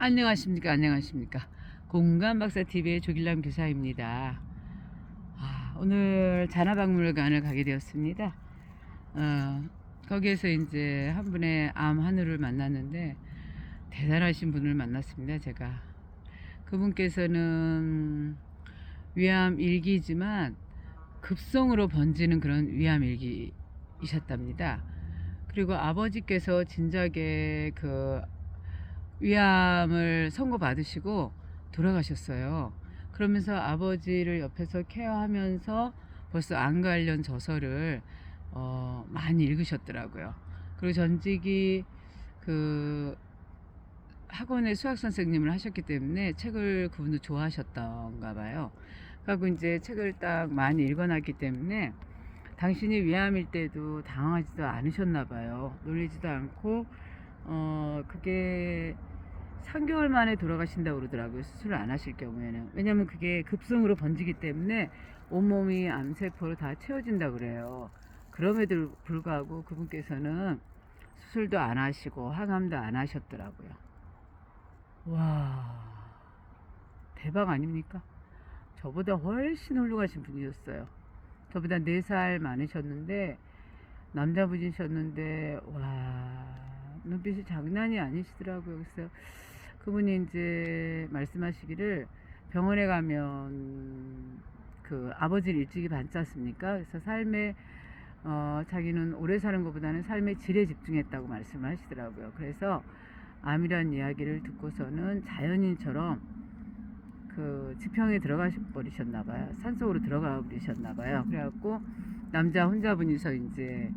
안녕하십니까, 안녕하십니까. 공간박사TV의 조길남 교사입니다. 오늘 잔화박물관을 가게 되었습니다. 거기에서 이제 한 분의 암 한우를 만났는데 대단하신 분을 만났습니다. 제가 그분께서는 위암 일기지만 급성으로 번지는 그런 위암 일기이셨답니다. 그리고 아버지께서 진작에 그 위암을 선고받으시고 돌아가셨어요. 그러면서 아버지를 옆에서 케어하면서 벌써 암 관련 저서를 많이 읽으셨더라고요. 그리고 전직이 그 학원의 수학 선생님을 하셨기 때문에 책을 그분도 좋아하셨던가 봐요. 그리고 이제 책을 딱 많이 읽어놨기 때문에 당신이 위암일 때도 당황하지도 않으셨나 봐요. 놀리지도 않고 그게 3개월 만에 돌아가신다고 그러더라고요. 수술을 안 하실 경우에는. 왜냐면 그게 급성으로 번지기 때문에 온몸이 암세포로 다 채워진다고 그래요. 그럼에도 불구하고 그분께서는 수술도 안 하시고 항암도 안 하셨더라고요. 와, 대박 아닙니까? 저보다 훨씬 훌륭하신 분이셨어요. 저보다 4살 많으셨는데 남자분이셨는데 와, 눈빛이 장난이 아니시더라고요. 그래서 그분이 이제 말씀하시기를 병원에 가면 그 아버지를 일찍이 받지 않습니까? 그래서 삶에 자기는 오래 사는 것보다는 삶의 질에 집중했다고 말씀을 하시더라고요. 그래서 암이란 이야기를 듣고서는 자연인처럼 그 지평에 들어가 버리셨나봐요. 산속으로 들어가 버리셨나봐요. 그래갖고 남자 혼자분이서 이제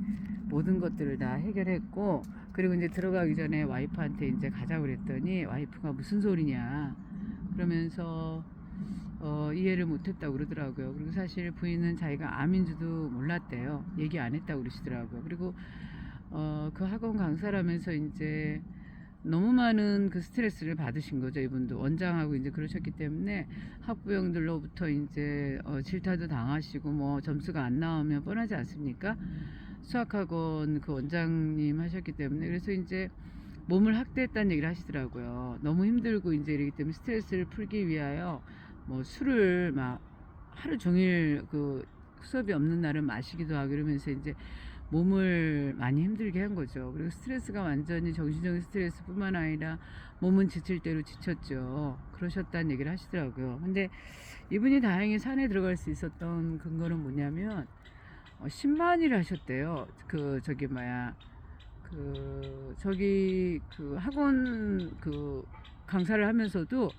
모든 것들을 다 해결했고, 그리고 이제 들어가기 전에 와이프한테 이제 가자고 그랬더니 와이프가 무슨 소리냐 그러면서 이해를 못했다고 그러더라고요. 그리고 사실 부인은 자기가 암인 줄도 몰랐대요. 얘기 안 했다고 그러시더라고요. 그리고 그 학원 강사라면서 이제 너무 많은 그 스트레스를 받으신 거죠. 이분도 원장하고 이제 그러셨기 때문에 학부형들로부터 이제 질타도 당하시고 뭐 점수가 안 나오면 뻔하지 않습니까? 수학학원 그 원장님 하셨기 때문에. 그래서 이제 몸을 학대했다는 얘기를 하시더라고요. 너무 힘들고 이제 이러기 때문에 스트레스를 풀기 위하여 뭐 술을 막 하루 종일 그 수업이 없는 날은 마시기도 하고 이러면서 이제 몸을 많이 힘들게 한 거죠. 그리고 스트레스가 완전히 정신적인 스트레스뿐만 아니라 몸은 지칠 대로 지쳤죠. 그러셨다는 얘기를 하시더라고요. 근데 이분이 다행히 산에 들어갈 수 있었던 근거는 뭐냐면 10만일 하셨대요. 그 저기 뭐야 저기 그 학원 그 강사를 하면서도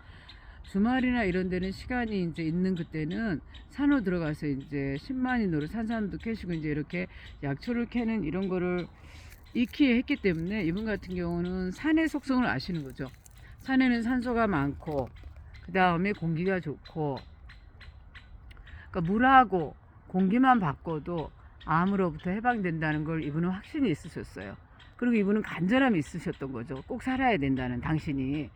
주말이나 이런 데는 시간이 이제 있는 그때는 산으로 들어가서 이제 10만인으로 산삼도 캐시고 이제 이렇게 약초를 캐는 이런 거를 익히 했기 때문에 이분 같은 경우는 산의 속성을 아시는 거죠. 산에는 산소가 많고 그 다음에 공기가 좋고, 그러니까 물하고 공기만 바꿔도 암으로부터 해방된다는 걸 이분은 확신이 있으셨어요. 그리고 이분은 간절함이 있으셨던 거죠. 꼭 살아야 된다는, 당신이.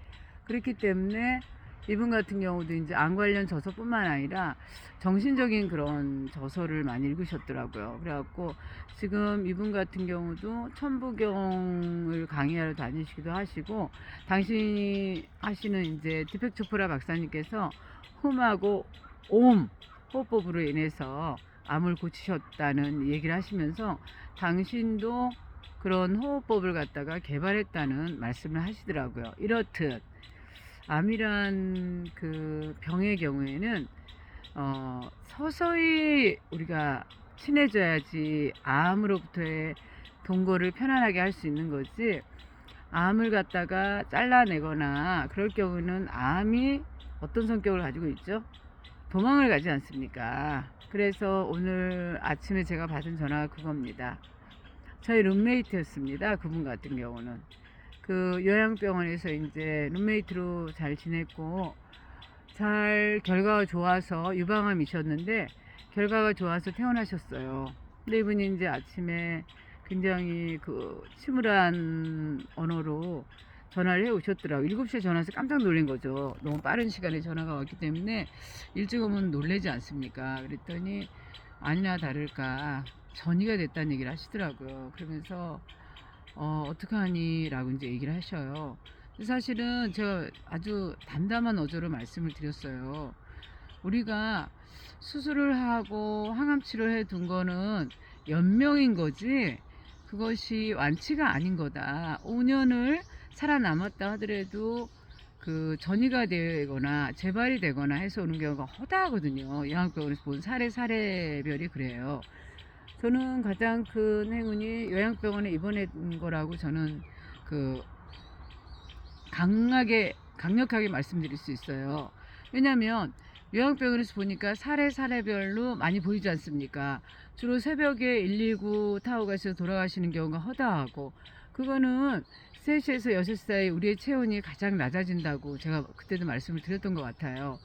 그렇기 때문에 이분 같은 경우도 이제 암 관련 저서뿐만 아니라 정신적인 그런 저서를 많이 읽으셨더라고요. 그래갖고 지금 이분 같은 경우도 천부경을 강의하러 다니시기도 하시고, 당신이 하시는 이제 디펙 초프라 박사님께서 홈하고 옴 호흡법으로 인해서 암을 고치셨다는 얘기를 하시면서 당신도 그런 호흡법을 갖다가 개발했다는 말씀을 하시더라고요. 이렇듯 암이란 그 병의 경우에는 서서히 우리가 친해져야지 암으로부터의 동거를 편안하게 할 수 있는 거지, 암을 갖다가 잘라내거나 그럴 경우는 암이 어떤 성격을 가지고 있죠? 도망을 가지 않습니까? 그래서 오늘 아침에 제가 받은 전화가 그겁니다. 저희 룸메이트였습니다. 그분 같은 경우는 그 요양병원에서 이제 룸메이트로 잘 지냈고 잘 결과가 좋아서 유방암이셨는데 결과가 좋아서 퇴원하셨어요. 근데 이분이 이제 아침에 굉장히 그 침울한 언어로 전화를 해 오셨더라고요. 7시에 전화해서 깜짝 놀란 거죠. 너무 빠른 시간에 전화가 왔기 때문에 일찍 오면 놀라지 않습니까? 그랬더니 아니나 다를까 전이가 됐다는 얘기를 하시더라고요. 그러면서 어떡하니 라고 이제 얘기를 하셔요. 사실은 제가 아주 담담한 어조로 말씀을 드렸어요. 우리가 수술을 하고 항암 치료해 둔 거는 연명인 거지 그것이 완치가 아닌 거다. 5년을 살아남았다 하더라도 그 전이가 되거나 재발이 되거나 해서 오는 경우가 허다하거든요. 요양병원에서 본 사례별이 그래요. 저는 가장 큰 행운이 요양병원에 입원한 거라고 저는 그 강력하게 말씀드릴 수 있어요. 왜냐하면 요양병원에서 보니까 사례별로 많이 보이지 않습니까? 주로 새벽에 119 타고 가셔서 돌아가시는 경우가 허다하고 그거는 3시에서 6시 사이 우리의 체온이 가장 낮아진다고 제가 그때도 말씀을 드렸던 것 같아요.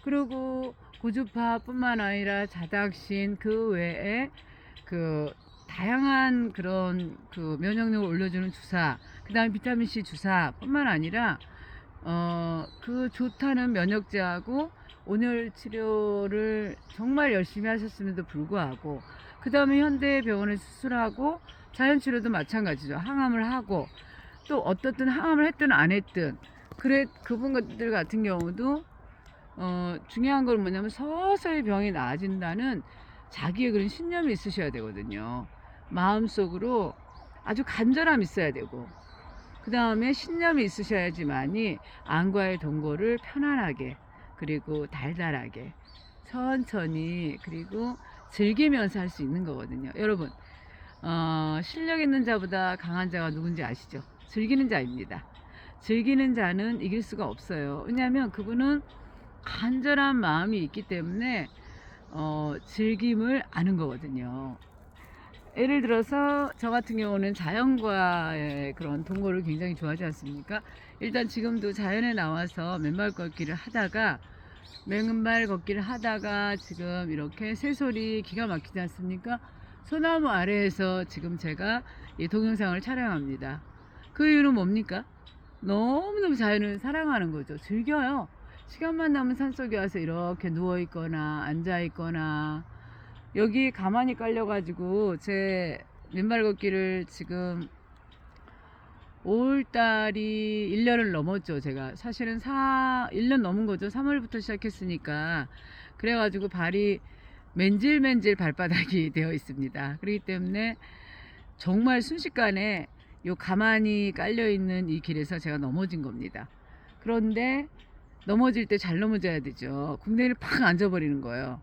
그리고 고주파뿐만 아니라 자닥신 그 외에 그 다양한 그런 그 면역력을 올려주는 주사, 그 다음에 비타민C 주사뿐만 아니라 그 좋다는 면역제하고 온열 치료를 정말 열심히 하셨음에도 불구하고 그 다음에 현대병원에 수술하고 자연치료도 마찬가지죠. 항암을 하고 또 어떻든 항암을 했든 안 했든 그래 그분들 같은 경우도 중요한 건 뭐냐면 서서히 병이 나아진다는 자기의 그런 신념이 있으셔야 되거든요. 마음속으로 아주 간절함이 있어야 되고 그 다음에 신념이 있으셔야지만이 암과의 동거를 편안하게 그리고 달달하게 천천히 그리고 즐기면서 할 수 있는 거거든요. 여러분 실력 있는 자보다 강한 자가 누군지 아시죠? 즐기는 자입니다. 즐기는 자는 이길 수가 없어요. 왜냐하면 그분은 간절한 마음이 있기 때문에 즐김을 아는 거거든요. 예를 들어서 저 같은 경우는 자연과의 그런 동거를 굉장히 좋아하지 않습니까? 일단 지금도 자연에 나와서 맨발 걷기를 하다가 지금 이렇게 새소리 기가 막히지 않습니까? 소나무 아래에서 지금 제가 이 동영상을 촬영합니다. 그 이유는 뭡니까? 너무너무 자연을 사랑하는 거죠. 즐겨요. 시간만 나면 산속에 와서 이렇게 누워있거나 앉아있거나 여기 가만히 깔려가지고 제 맨발 걷기를 지금 5월달이 1년을 넘었죠. 제가 사실은 1년 넘은 거죠. 3월부터 시작했으니까 그래가지고 발이 맨질맨질 발바닥이 되어 있습니다. 그렇기 때문에 정말 순식간에 요 가만히 깔려있는 이 길에서 제가 넘어진 겁니다. 그런데 넘어질 때 잘 넘어져야 되죠. 궁뎅이를 팍 앉아버리는 거예요.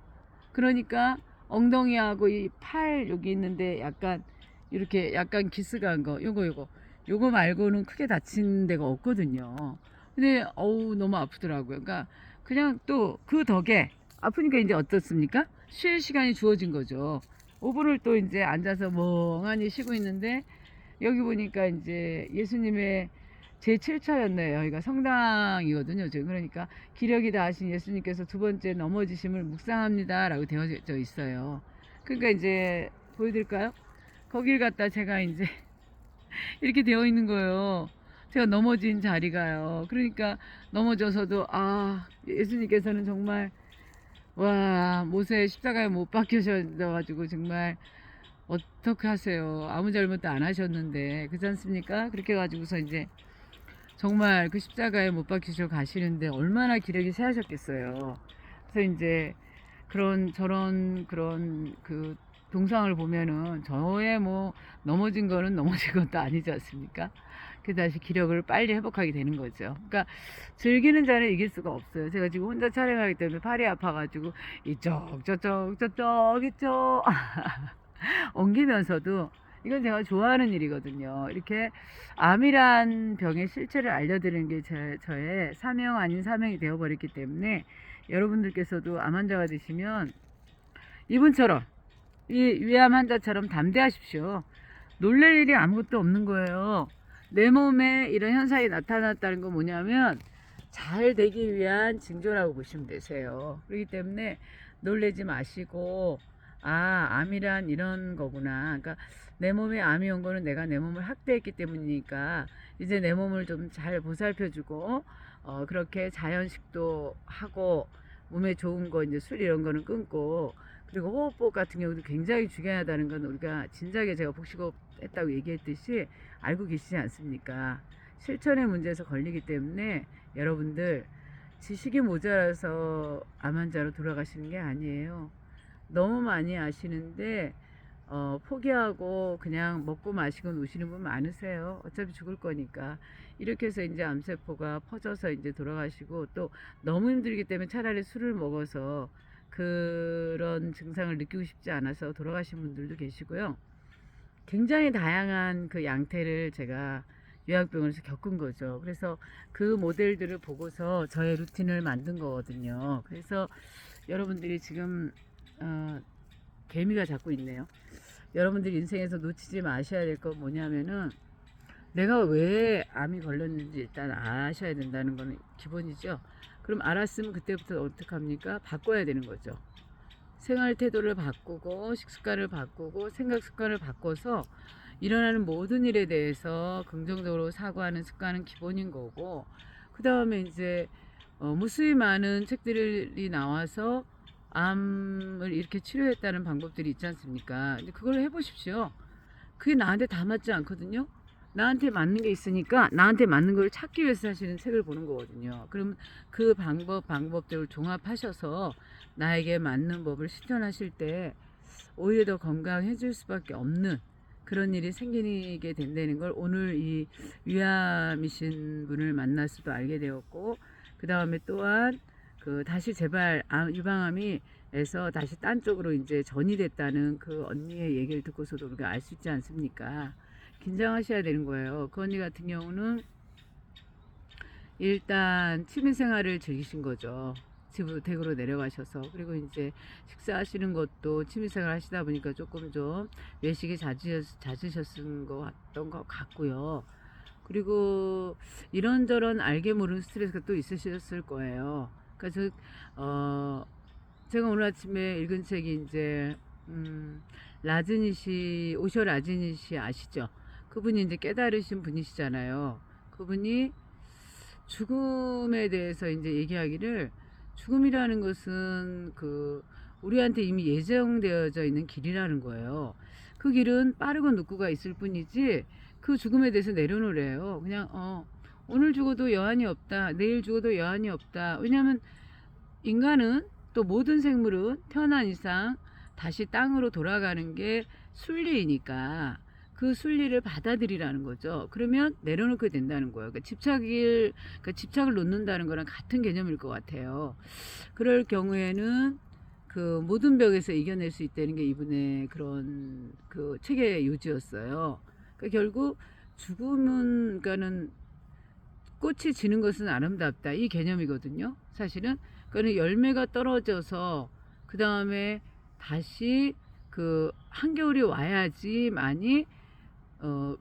그러니까 엉덩이하고 이 팔 여기 있는데 약간 이렇게 약간 기스가 거 요거 말고는 크게 다친 데가 없거든요. 근데 너무 아프더라고요. 그러니까 그냥 또 그 덕에 아프니까 이제 어떻습니까? 쉴 시간이 주어진 거죠. 5분을 또 이제 앉아서 멍하니 쉬고 있는데 여기 보니까 이제 예수님의 제 7차였네요. 여기가 성당이거든요. 지금 그러니까 기력이 다하신 예수님께서 두 번째 넘어지심을 묵상합니다 라고 되어져 있어요. 그러니까 이제 보여드릴까요? 거길 갖다 제가 이제 이렇게 되어 있는 거예요. 제가 넘어진 자리가요. 그러니까 넘어져서도 예수님께서는 정말 와 모세 십자가에 못 박히셔가지고 정말 어떻게 하세요. 아무 잘못도 안 하셨는데 그렇지 않습니까? 그렇게 해가지고서 이제 정말 그 십자가에 못 박히셔 가시는데 얼마나 기력이 세하셨겠어요. 그래서 이제 저런 그 동상을 보면은 저의 뭐 넘어진 거는 넘어진 것도 아니지 않습니까? 그 다시 기력을 빨리 회복하게 되는 거죠. 그러니까 즐기는 자는 이길 수가 없어요. 제가 지금 혼자 촬영하기 때문에 팔이 아파가지고 이쪽 이쪽 옮기면서도 이건 제가 좋아하는 일이거든요. 이렇게 암이란 병의 실체를 알려드리는 게 저의 사명 아닌 사명이 되어버렸기 때문에 여러분들께서도 암 환자가 되시면 이분처럼 이 위암 환자처럼 담대하십시오. 놀랄 일이 아무것도 없는 거예요. 내 몸에 이런 현상이 나타났다는 건 뭐냐면 잘 되기 위한 징조라고 보시면 되세요. 그렇기 때문에 놀라지 마시고 암이란 이런 거구나. 그러니까 내 몸에 암이 온 거는 내가 내 몸을 학대했기 때문이니까 이제 내 몸을 좀 잘 보살펴주고 그렇게 자연식도 하고 몸에 좋은 거 이제 술 이런 거는 끊고 그리고 호흡법 같은 경우도 굉장히 중요하다는 건 우리가 진작에 제가 복식호흡 했다고 얘기했듯이 알고 계시지 않습니까? 실천의 문제에서 걸리기 때문에 여러분들 지식이 모자라서 암 환자로 돌아가시는 게 아니에요. 너무 많이 아시는데 포기하고 그냥 먹고 마시고 노시는 분 많으세요. 어차피 죽을 거니까. 이렇게 해서 이제 암세포가 퍼져서 이제 돌아가시고, 또 너무 힘들기 때문에 차라리 술을 먹어서 그런 증상을 느끼고 싶지 않아서 돌아가신 분들도 계시고요. 굉장히 다양한 그 양태를 제가 요양병원에서 겪은 거죠. 그래서 그 모델들을 보고서 저의 루틴을 만든 거거든요. 그래서 여러분들이 지금 개미가 잡고 있네요. 여러분들이 인생에서 놓치지 마셔야 될 건 뭐냐면은, 내가 왜 암이 걸렸는지 일단 아셔야 된다는 거는 기본이죠. 그럼 알았으면 그때부터 어떡합니까? 바꿔야 되는 거죠. 생활 태도를 바꾸고, 식습관을 바꾸고, 생각 습관을 바꿔서 일어나는 모든 일에 대해서 긍정적으로 사고하는 습관은 기본인 거고, 그 다음에 이제 무수히 많은 책들이 나와서 암을 이렇게 치료했다는 방법들이 있지 않습니까? 근데 그걸 해보십시오. 그게 나한테 다 맞지 않거든요. 나한테 맞는 게 있으니까 나한테 맞는 걸 찾기 위해서 사실은 책을 보는 거거든요. 그럼 그 방법들을 종합하셔서 나에게 맞는 법을 실천하실 때 오히려 더 건강해질 수밖에 없는 그런 일이 생기게 된다는 걸 오늘 이 위암이신 분을 만나서도 알게 되었고, 그 다음에 또한 그 다시 재발 유방암이에서 다시 딴 쪽으로 이제 전이 됐다는 그 언니의 얘기를 듣고서도 우리가 알 수 있지 않습니까? 긴장하셔야 되는 거예요. 그 언니 같은 경우는 일단 취미생활을 즐기신 거죠. 집으로 댁으로 내려가셔서. 그리고 이제 식사하시는 것도 취미생활 하시다 보니까 조금 좀 외식이 잦으셨던 것 같고요. 그리고 이런저런 알게 모르는 스트레스가 또 있으셨을 거예요. 그래서 제가 오늘 아침에 읽은 책이 이제 오셔 라즈니시 아시죠? 그분이 이제 깨달으신 분이시잖아요. 그분이 죽음에 대해서 이제 얘기하기를, 죽음이라는 것은 그 우리한테 이미 예정되어져 있는 길이라는 거예요. 그 길은 빠르고 늦고가 있을 뿐이지 그 죽음에 대해서 내려놓으래요. 그냥 오늘 죽어도 여한이 없다, 내일 죽어도 여한이 없다. 왜냐하면 인간은, 또 모든 생물은 태어난 이상 다시 땅으로 돌아가는 게 순리이니까 그 순리를 받아들이라는 거죠. 그러면 내려놓게 된다는 거예요. 그러니까 집착을 놓는다는 거랑 같은 개념일 것 같아요. 그럴 경우에는 그 모든 벽에서 이겨낼 수 있다는 게 이분의 그런 그 책의 요지였어요. 그러니까 결국 죽음은, 그러니까는 꽃이 지는 것은 아름답다, 이 개념이거든요. 사실은 그러니까 열매가 떨어져서 그 다음에 다시 그 한겨울이 와야지만이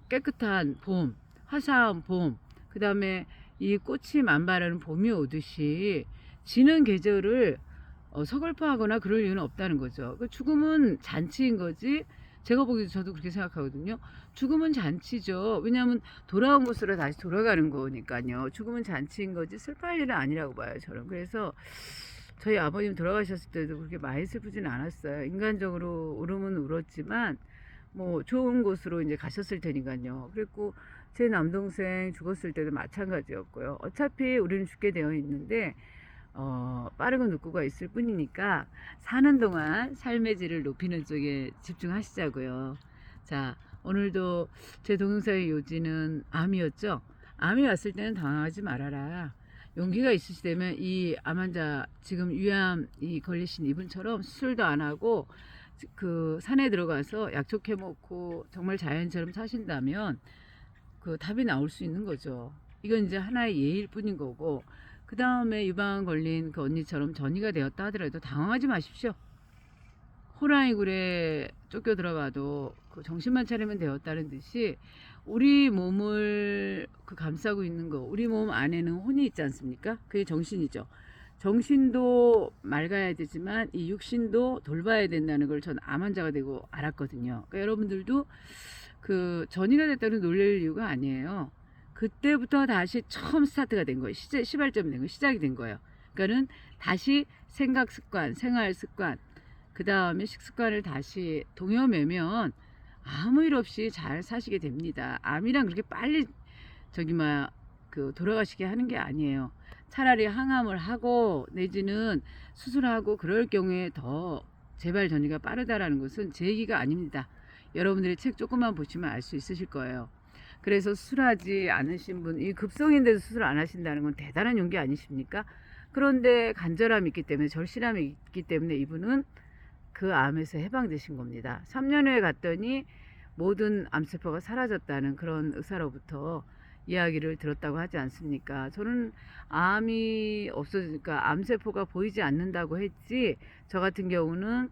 깨끗한 봄, 화사한 봄, 그 다음에 이 꽃이 만발하는 봄이 오듯이 지는 계절을 서글퍼하거나 그럴 이유는 없다는 거죠. 그 죽음은 잔치인 거지. 제가 보기에도 저도 그렇게 생각하거든요. 죽음은 잔치죠. 왜냐하면 돌아온 곳으로 다시 돌아가는 거니까요. 죽음은 잔치인 거지 슬퍼할 일은 아니라고 봐요, 저는. 그래서 저희 아버님 돌아가셨을 때도 그렇게 많이 슬프진 않았어요. 인간적으로 울음은 울었지만 뭐 좋은 곳으로 이제 가셨을 테니까요. 그리고 제 남동생 죽었을 때도 마찬가지였고요. 어차피 우리는 죽게 되어 있는데 빠르고 늦고가 있을 뿐이니까 사는 동안 삶의 질을 높이는 쪽에 집중하시자고요. 자, 오늘도 제 동영상의 요지는 암이었죠. 암이 왔을 때는 당황하지 말아라. 용기가 있으시다면 이 암 환자, 지금 위암이 걸리신 이분처럼 수술도 안 하고 그 산에 들어가서 약초캐 먹고 정말 자연처럼 사신다면 그 답이 나올 수 있는 거죠. 이건 이제 하나의 예일 뿐인 거고, 그 다음에 유방암 걸린 그 언니처럼 전이가 되었다 하더라도 당황하지 마십시오. 호랑이 굴에 쫓겨 들어가도 그 정신만 차리면 되었다는 듯이 우리 몸을 그 감싸고 있는 거, 우리 몸 안에는 혼이 있지 않습니까? 그게 정신이죠. 정신도 맑아야 되지만 이 육신도 돌봐야 된다는 걸 전 암 환자가 되고 알았거든요. 그러니까 여러분들도 그 전이가 됐다는 놀랄 이유가 아니에요. 그때부터 다시 처음 스타트가 된 거예요. 시발점이 된 거예요. 시작이 된 거예요. 그러니까는 다시 생각 습관, 생활 습관, 그 다음에 식습관을 다시 동여매면 아무 일 없이 잘 사시게 됩니다. 암이랑 그렇게 빨리 그 돌아가시게 하는 게 아니에요. 차라리 항암을 하고 내지는 수술하고 그럴 경우에 더 재발 전이가 빠르다라는 것은 제 얘기가 아닙니다. 여러분들의 책 조금만 보시면 알 수 있으실 거예요. 그래서 수술하지 않으신 분, 이 급성인데도 수술 안 하신다는 건 대단한 용기 아니십니까? 그런데 간절함이 있기 때문에, 절실함이 있기 때문에 이분은 그 암에서 해방되신 겁니다. 3년 후에 갔더니 모든 암세포가 사라졌다는 그런 의사로부터 이야기를 들었다고 하지 않습니까? 저는 암이 없어지니까 암세포가 보이지 않는다고 했지, 저 같은 경우는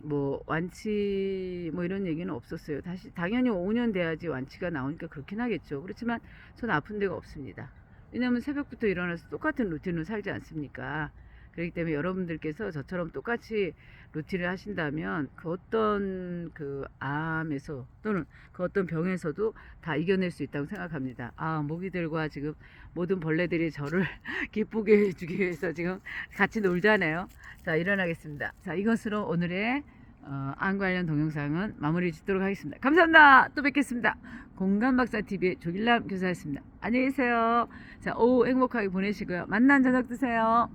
뭐 완치 뭐 이런 얘기는 없었어요. 다시 당연히 5년 돼야지 완치가 나오니까 그렇긴 하겠죠. 그렇지만 전 아픈 데가 없습니다. 왜냐하면 새벽부터 일어나서 똑같은 루틴으로 살지 않습니까? 그렇기 때문에 여러분들께서 저처럼 똑같이 루틴을 하신다면 그 어떤 그 암에서 또는 그 어떤 병에서도 다 이겨낼 수 있다고 생각합니다. 아, 모기들과 지금 모든 벌레들이 저를 기쁘게 해주기 위해서 지금 같이 놀자네요. 자, 일어나겠습니다. 자, 이것으로 오늘의 암 관련 동영상은 마무리 짓도록 하겠습니다. 감사합니다. 또 뵙겠습니다. 공감박사TV의 조길남 교사였습니다. 안녕히 계세요. 자, 오후 행복하게 보내시고요. 만난 저녁 드세요.